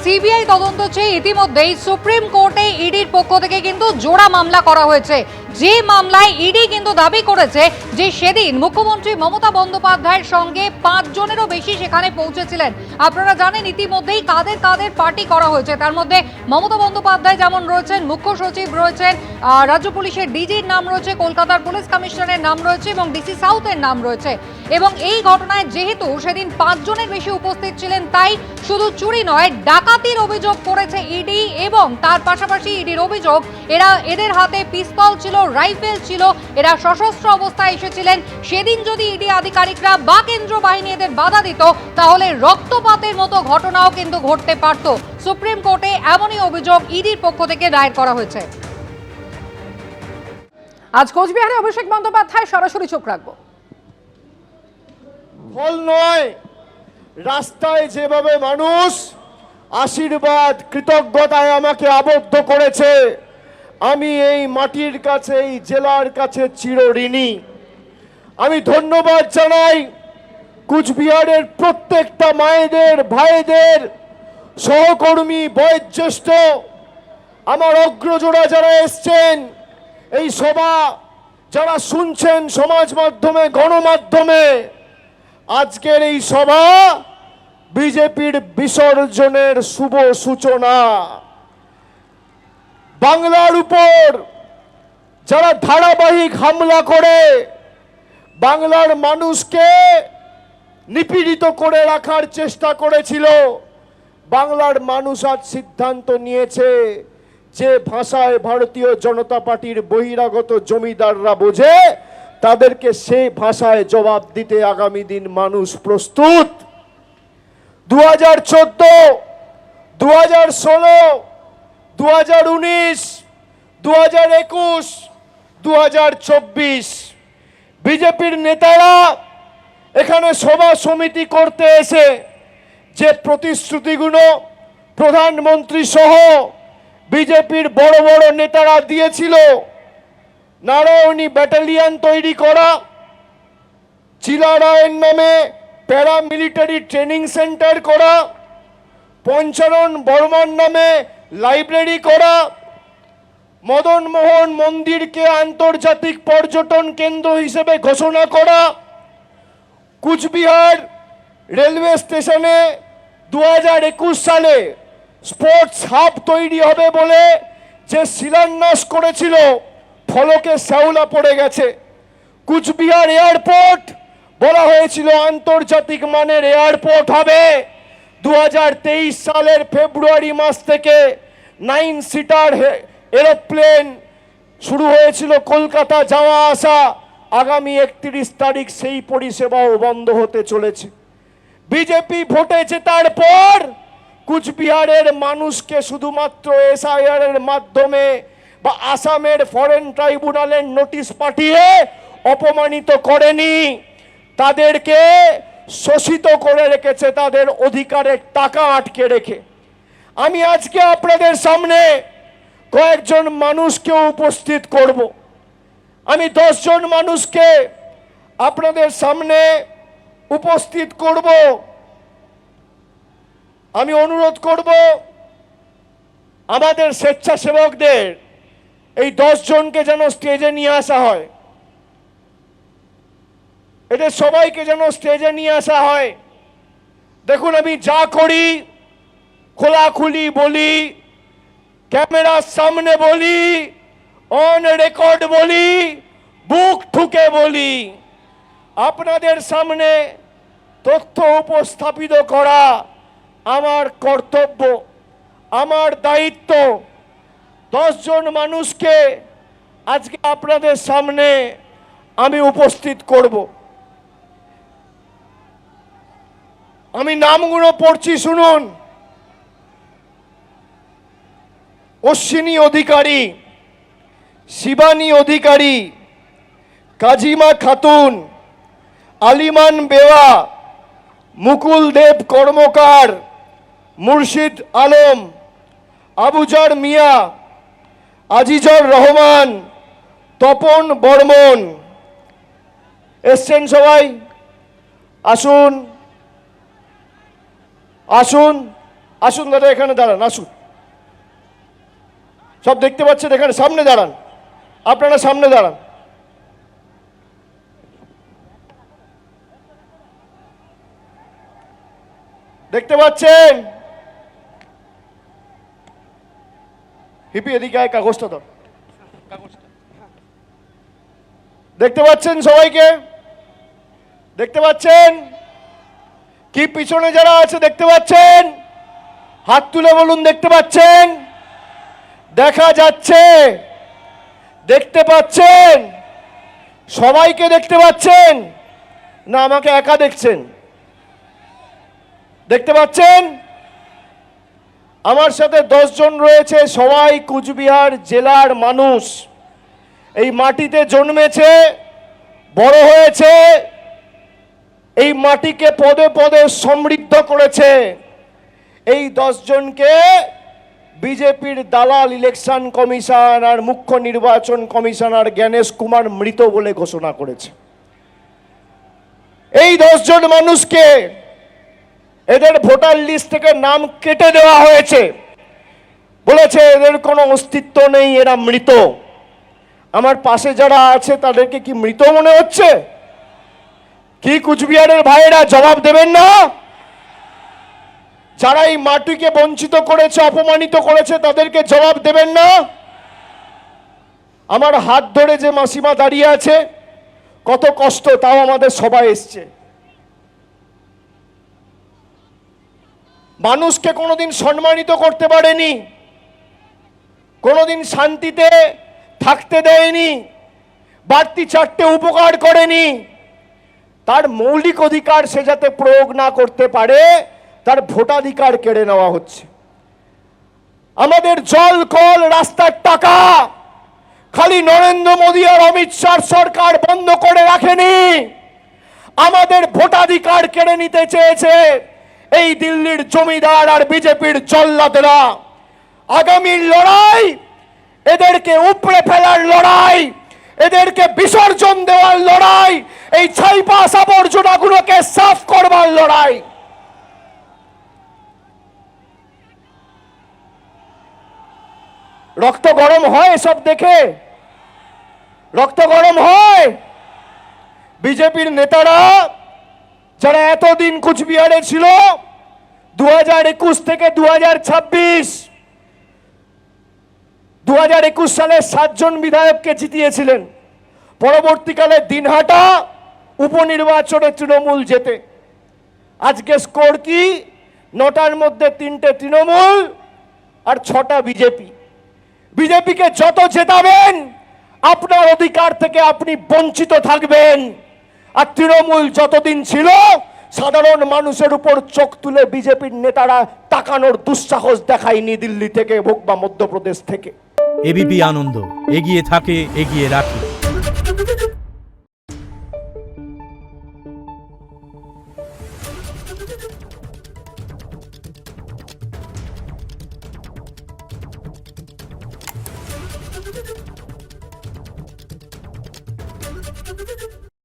CBI তদন্ত চেয়ে ইতিমধ্যেই সুপ্রিম কোর্টে ইডির পক্ষ থেকে কিন্তু জোড়া মামলা করা হয়েছে। যে মামলায় ইডি কিন্তু দাবি করেছে যে সেদিন মুখ্যমন্ত্রী মমতা বন্দ্যোপাধ্যায়ের সঙ্গে 5 জনেরও বেশি সেখানে পৌঁছেছিলেন। আপনারা জানেন ইতিমধ্যেই কাদের কাদের পার্টি করা হয়েছে, তার মধ্যে মমতা বন্দ্যোপাধ্যায় যেমন রয়েছেন, মুখ্য সচিব রয়েছেন, রাজ্য পুলিশের ডিজির নাম রয়েছে, কলকাতার পুলিশ কমিশনারের নাম রয়েছে এবং ডিসি সাউথের নাম রয়েছে। এবং এই ঘটনায় যেহেতু সেদিন 5 জনের বেশি উপস্থিত ছিলেন, তাই শুধু চুরি নয়, ডাকাতির অভিযোগ করেছে ইডি। এবং তার পাশাপাশি ইডির অভিযোগ এদের হাতে পিস্তল ছিল, রাইফেল ছিল, এরা সশস্ত্র অবস্থায় এসেছিলেন। সেদিন যদি ইডি আধিকারিকরা বা কেন্দ্র বাহিনী এদের বাধা দিত, তাহলে রক্তপাতের মতো ঘটনাও কিন্তু ঘটতে পারত। সুপ্রিম কোর্টে এমনই অভিযোগ ইডির পক্ষ থেকে দায়ের করা হয়েছে। আজ কোচবিহারে অভিষেক বন্দ্যোপাধ্যায় সরাসরি চোখ রাখবো। ফল নয়, রাস্তায় যেভাবে মানুষ আশীর্বাদ কৃতজ্ঞতায় আমাকে আবদ্ধ করেছে, আমি এই মাটির কাছে, এই জেলার কাছে চিরঋণী। আমি ধন্যবাদ জানাই কুচবিহারের প্রত্যেকটা মায়েদের, ভাইদের, সহকর্মী, বয়োজ্যেষ্ঠ, আমার অগ্রজরা যারা এসছেন, এই সভা যারা শুনছেন সমাজ মাধ্যমে, গণমাধ্যমে। আজকের এই সভা বিজেপির বিসর্জনের শুভ সূচনা। বাংলার উপর যারা ধারাবাহিক হামলা করে বাংলার মানুষকে নিপীড়িত করে রাখার চেষ্টা করেছিল, বাংলার মানুষ আজ সিদ্ধান্ত নিয়েছে যে ভাষায় ভারতীয় জনতা পার্টির বহিরাগত জমিদাররা বোঝে, তাদেরকে সেই ভাষায় জবাব দিতে আগামী দিন মানুষ প্রস্তুত। 2014, 2016, 2019, 2021, 2024 বিজেপির নেতারা এখানে সভা সমিতি করতে এসে যে প্রতিশ্রুতিগুলো প্রধানমন্ত্রী সহ বিজেপির বড় বড় নেতারা দিয়েছিল, নারায়ণী ব্যাটালিয়ন তৈরি করা, চিলারায়ের নামে প্যারামিলিটারি ট্রেনিং সেন্টার করা, পঞ্চানন বর্মার নামে লাইব্রেরি করা, মদন মোহন মন্দিরকে আন্তর্জাতিক পর্যটন কেন্দ্র হিসেবে ঘোষণা করা, কুচবিহার রেলওয়ে স্টেশনে 2021 সালে স্পোর্টস হাব তৈরি হবে বলে যে শিলান্যাস করেছিল, ফলকে শ্যাওলা পড়ে গেছে। কুচবিহার এয়ারপোর্ট বলা হয়েছিল আন্তর্জাতিক মানের এয়ারপোর্ট হবে। 2023 সালের ফেব্রুয়ারি মাস থেকে 9 সিটার এরোপ্লেন শুরু হয়েছিল কলকাতা যাওয়া আসা। আগামী 31 তারিখ সেই পরিষেবাও বন্ধ হতে চলেছে। বিজেপি ভোটে জেতার পর কুচবিহারের মানুষকে শুধুমাত্র এসআইআর এর মাধ্যমে বা আসামের ফরেন ট্রাইব্যুনালের নোটিশ পাঠিয়ে অপমানিত করেনি, তাদেরকে শোষিত করে রেখেছে, তাদের অধিকারের টাকা আটকে রেখে। আমি আজকে আপনাদের সামনে কয়েকজন মানুষকে উপস্থিত করব। আমি 10 জন মানুষকে আপনাদের সামনে উপস্থিত করব। আমি অনুরোধ করব আমাদের স্বেচ্ছাসেবকদের এই 10 জনকে যেন স্টেজে নিয়ে আসা হয়, এদের সবাইকে যেন স্টেজে নিয়ে আসা হয়। দেখুন, আমি যা করি খোলাখুলি বলি, ক্যামেরার সামনে বলি, অন রেকর্ড বলি, বুক ঠুকে বলি। আপনাদের সামনে তথ্য উপস্থাপিত করা আমার কর্তব্য, আমার দায়িত্ব। 10 জন মানুষকে আজকে আপনাদের সামনে আমি উপস্থিত করব। আমি নামগুলো পড়ছি, শুনুন। অশ্বিনী অধিকারী, শিবানী অধিকারী, কাজিমা খাতুন, আলিমান বেওয়া, মুকুল দেব কর্মকার, মুর্শিদ আলম, আবুজার মিয়া, আজিজর রহমান, তপন বর্মন। এসছেন সবাই? আসুন আসুন। আসুন দাদা, এখানে দাঁড়ান, আসুন। সব দেখতে পাচ্ছেন, এখানে সামনে দাঁড়ান, আপনারা সামনে দাঁড়ান। দেখতে পাচ্ছেন? হিপি এদিকে আয়, কাগজটা ধর। দেখতে পাচ্ছেন সবাইকে? দেখতে পাচ্ছেন কি পিছনে যারা আছে দেখতে পাচ্ছেন? হাত তুলে বলুন দেখতে পাচ্ছেন? দেখা যাচ্ছে? দেখতে পাচ্ছেন? সবাইকে দেখতে পাচ্ছেন না আমাকে একা দেখছেন? দেখতে পাচ্ছেন? আমার সাথে 10 জন রয়েছে, সবাই কুচবিহার জেলার মানুষ। এই মাটিতে জন্মেছে, বড় হয়েছে, এই মাটিকে পদে পদে সমৃদ্ধ করেছে। এই 10 জনকে বিজেপির দালাল ইলেকশন কমিশন আর মুখ্য নির্বাচন কমিশনার জ্ঞানেশ কুমার মৃত বলে ঘোষণা করেছে। এই 10 জন মানুষকে এদের ভোটার লিস্ট থেকে নাম কেটে দেওয়া হয়েছে, বলেছে এদের কোনো অস্তিত্ব নেই, এরা মৃত। আমার পাশে যারা আছে তাদেরকে কি মৃত মনে হচ্ছে? কি কুচবিহারের ভাইয়েরা জবাব দেবেন না? যারা এই মাটিকে বঞ্চিত করেছে, অপমানিত করেছে, তাদেরকে জবাব দেবেন না? আমার হাত ধরে যে মাসিমা দাঁড়িয়ে আছে, কত কষ্ট, তাও আমাদের সবাই এসছে। মানুষকে কোনোদিন সম্মানিত করতে পারেনি, কোনোদিন শান্তিতে থাকতে দেয়নি, বাড়তি 4টে উপকার করেনি। তার মৌলিক অধিকার সে যাতে প্রয়োগ না করতে পারে, তার ভোটাধিকার কেড়ে নেওয়া হচ্ছে। আমাদের জল, কল, রাস্তার টাকা খালি নরেন্দ্র মোদী আর অমিত শাহ সরকার বন্ধ করে রাখেনি, আমাদের ভোটাধিকার কেড়ে নিতে চেয়েছে এই দিল্লির জমিদার আর বিজেপির জল্লাদেরা। আগামীর লড়াই, এদেরকে উপড়ে ফেলার লড়াই, এদেরকে বিসর্জন দেওয়ার লড়াই, এই ছাইপাস আবর্জনাগুলোকে সাফ করবার লড়াই। রক্ত গরম হয় এসব দেখে? রক্ত গরম হয়? বিজেপির নেতারা যারা এতদিন কুচবিহারে ছিল, 2021 থেকে 2026, 2021 সালে 7 জন বিধায়ককে জিতিয়েছিলেন। পরবর্তীকালে দিনহাটা উপনির্বাচনে তৃণমূল জেতে। আজকে স্কোর কি? 9টার মধ্যে 3টে তৃণমূল আর 6টা বিজেপি। বিজেপিকে যত জেতাবেন আপনার অধিকার থেকে আপনি বঞ্চিত থাকবেন। আর তৃণমূল যতদিন ছিল, সাধারণ মানুষের উপর চোখ তুলে বিজেপির নেতারা তাকানোর দুঃসাহস দেখায়নি দিল্লি থেকে হোক বা মধ্যপ্রদেশ থেকে। এবিপি আনন্দ, এগিয়ে থাকে, এগিয়ে রাখে। Thank you.